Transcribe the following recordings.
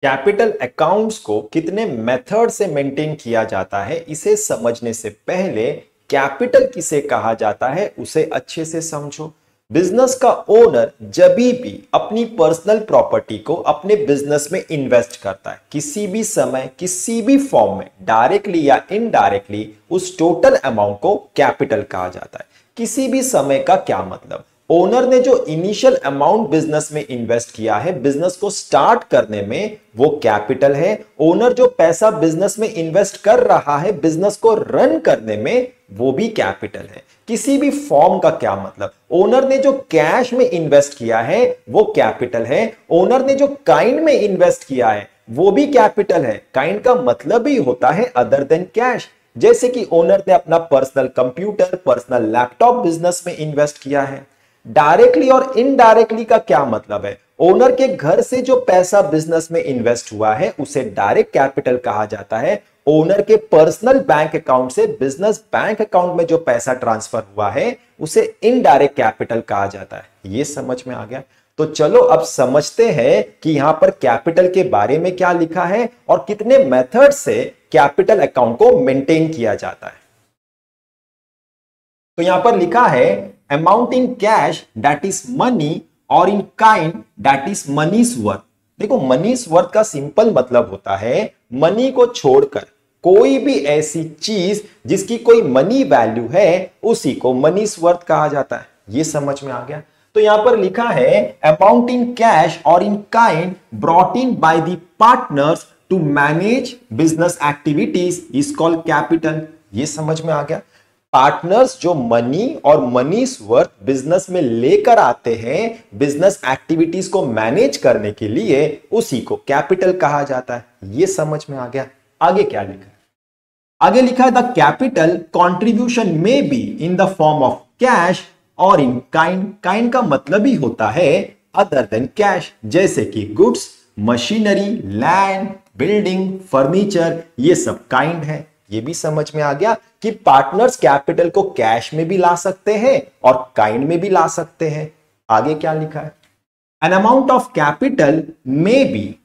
Capital accounts को कितने method से मेंटेन किया जाता है, इसे समझने से पहले कैपिटल किसे कहा जाता है उसे अच्छे से समझो। बिजनेस का ओनर जब भी अपनी पर्सनल प्रॉपर्टी को अपने बिजनेस में इन्वेस्ट करता है, किसी भी समय किसी भी फॉर्म में, डायरेक्टली या इनडायरेक्टली, उस टोटल अमाउंट को कैपिटल कहा जाता है। किसी भी समय का क्या मतलब? ओनर ने जो इनिशियल अमाउंट बिजनेस में इन्वेस्ट किया है बिजनेस को स्टार्ट करने में, वो कैपिटल है। ओनर जो पैसा बिजनेस में इन्वेस्ट कर रहा है बिजनेस को रन करने में, वो भी कैपिटल है। किसी भी फॉर्म का क्या मतलब? ओनर ने जो कैश में इन्वेस्ट किया है वो कैपिटल है। ओनर ने जो काइंड में इन्वेस्ट किया है वो भी कैपिटल है। काइंड का मतलब ही होता है अदर देन कैश। जैसे कि ओनर ने अपना personal computer, personal laptop business में इन्वेस्ट किया है। डायरेक्टली और इनडायरेक्टली का क्या मतलब है? ओनर के घर से जो पैसा बिजनेस में इन्वेस्ट हुआ है उसे डायरेक्ट कैपिटल कहा जाता है। ओनर के पर्सनल बैंक अकाउंट से बिजनेस बैंक अकाउंट में जो पैसा ट्रांसफर हुआ है उसे इनडायरेक्ट कैपिटल कहा जाता है। यह समझ में आ गया? तो चलो अब समझते हैं कि यहां पर कैपिटल के बारे में क्या लिखा है और कितने मेथड से कैपिटल अकाउंट को मेंटेन किया जाता है। तो यहां पर लिखा है amount in cash that is money और in kind that is money's worth. देखो, मनीज वर्थ का सिंपल मतलब होता है मनी को छोड़कर कोई भी ऐसी चीज जिसकी कोई मनी वैल्यू है उसी को मनीज वर्थ कहा जाता है। यह समझ में आ गया? तो यहां पर लिखा है अमाउंट इन कैश और in kind brought in by the partners to manage business activities is called capital. यह समझ में आ गया? पार्टनर्स जो मनी और मनीज वर्थ बिजनेस में लेकर आते हैं बिजनेस एक्टिविटीज को मैनेज करने के लिए, उसी को कैपिटल कहा जाता है। यह समझ में आ गया? आगे क्या लिखा है? आगे लिखा है द कैपिटल कॉन्ट्रीब्यूशन में be in the form of cash और इन काइंड। काइंड का मतलब ही होता है अदर देन कैश, जैसे कि goods, machinery, land, building, furniture, ये सब काइंड है। ये भी समझ में आ गया कि पार्टनर्स कैपिटल को कैश में भी ला सकते हैं और काइंड में भी ला सकते हैं। आगे क्या लिखा है? An amount of capital may be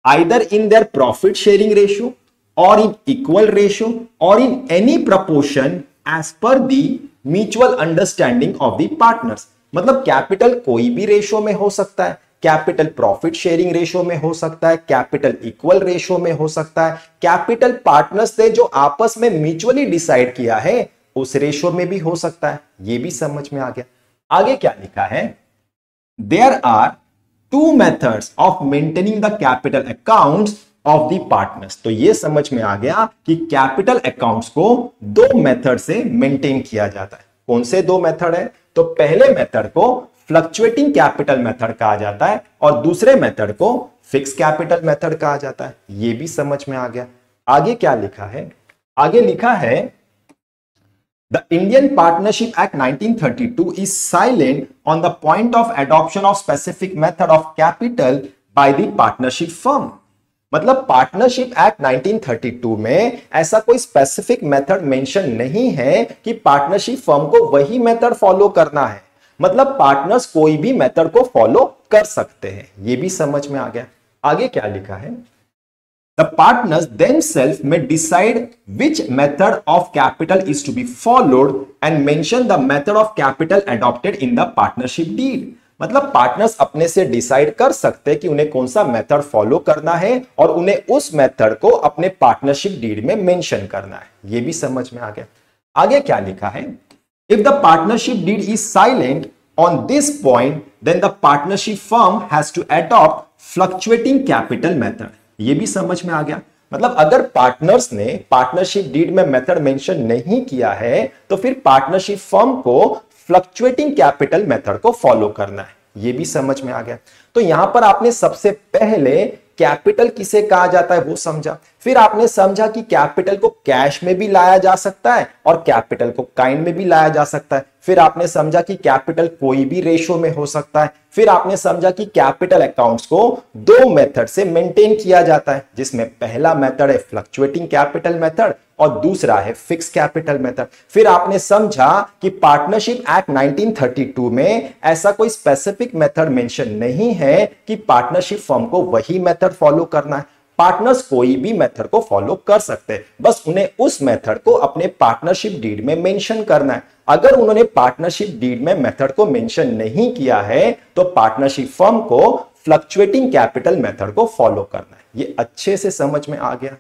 either in their profit sharing ratio और इन इक्वल रेशियो और in any proportion as per the mutual understanding of the partners. मतलब कैपिटल कोई भी रेशियो में हो सकता है। कैपिटल प्रॉफिट शेयरिंग रेशियो में हो सकता है, कैपिटल इक्वल रेशियो में हो सकता है, कैपिटल पार्टनर्स ने जो आपस में म्यूचुअली डिसाइड किया है उस रेशियो में भी हो सकता है। यह भी समझ में आ गया? आगे क्या लिखा है? There are two methods of maintaining the capital accounts of the partners. तो यह समझ में आ गया कि कैपिटल अकाउंट्स को दो मेथड से मेंटेन किया जाता है। कौन से दो मेथड है? तो पहले मेथड को फ्लक्चुएटिंग कैपिटल मेथड कहा जाता है और दूसरे मेथड को फिक्स कैपिटल मेथड कहा जाता है। यह भी समझ में आ गया? आगे क्या लिखा है? आगे लिखा है the Indian partnership act 1932 is silent on the point of adoption of specific method of capital by the partnership firm. मतलब पार्टनरशिप एक्ट 1932 में ऐसा कोई स्पेसिफिक मेथड मेंशन नहीं है कि पार्टनरशिप फर्म को वही मेथड फॉलो करना है। मतलब पार्टनर्स कोई भी मेथड को फॉलो कर सकते हैं। यह भी समझ में आ गया? आगे क्या लिखा है? The partners themselves may decide which method of capital is to be followed and mention the method of capital adopted in the partnership deed. मतलब पार्टनर्स अपने से डिसाइड कर सकते हैं कि उन्हें कौन सा मेथड फॉलो करना है और उन्हें उस मेथड को अपने पार्टनरशिप डीड में मेंशन करना है। यह भी समझ में आ गया? आगे क्या लिखा है? If the partnership deed is silent on this point, then the partnership firm has to adopt fluctuating capital method. ये भी समझ में आ गया? मतलब अगर पार्टनर्स ने पार्टनरशिप डीड में मेथड मेंशन नहीं किया है तो फिर पार्टनरशिप फर्म को फ्लक्चुएटिंग कैपिटल मेथड को फॉलो करना है। ये भी समझ में आ गया? तो यहां पर आपने सबसे पहले कैपिटल किसे कहा जाता है वो समझा, फिर आपने समझा कि कैपिटल को कैश में भी लाया जा सकता है और कैपिटल को काइंड में भी लाया जा सकता है, फिर आपने समझा कि कैपिटल कोई भी रेशो में हो सकता है, फिर आपने समझा कि कैपिटल अकाउंट्स को दो मेथड से मेंटेन किया जाता है, जिसमें पहला मेथड है फ्लक्चुएटिंग कैपिटल मेथड और दूसरा है फिक्स कैपिटल मेथड। फिर आपने समझा कि पार्टनरशिप एक्ट 1932 में ऐसा कोई स्पेसिफिक मेथड मेंशन नहीं है कि पार्टनरशिप फर्म को वही मेथड फॉलो करना है। पार्टनर्स कोई भी मेथड को फॉलो कर सकते हैं, बस उन्हें उस मेथड को अपने पार्टनरशिप डीड में मेंशन करना है। अगर उन्होंने पार्टनरशिप डीड में मेथड को मेंशन नहीं किया है तो पार्टनरशिप फर्म को फ्लक्चुएटिंग कैपिटल मेथड को फॉलो करना है। ये अच्छे से समझ में आ गया।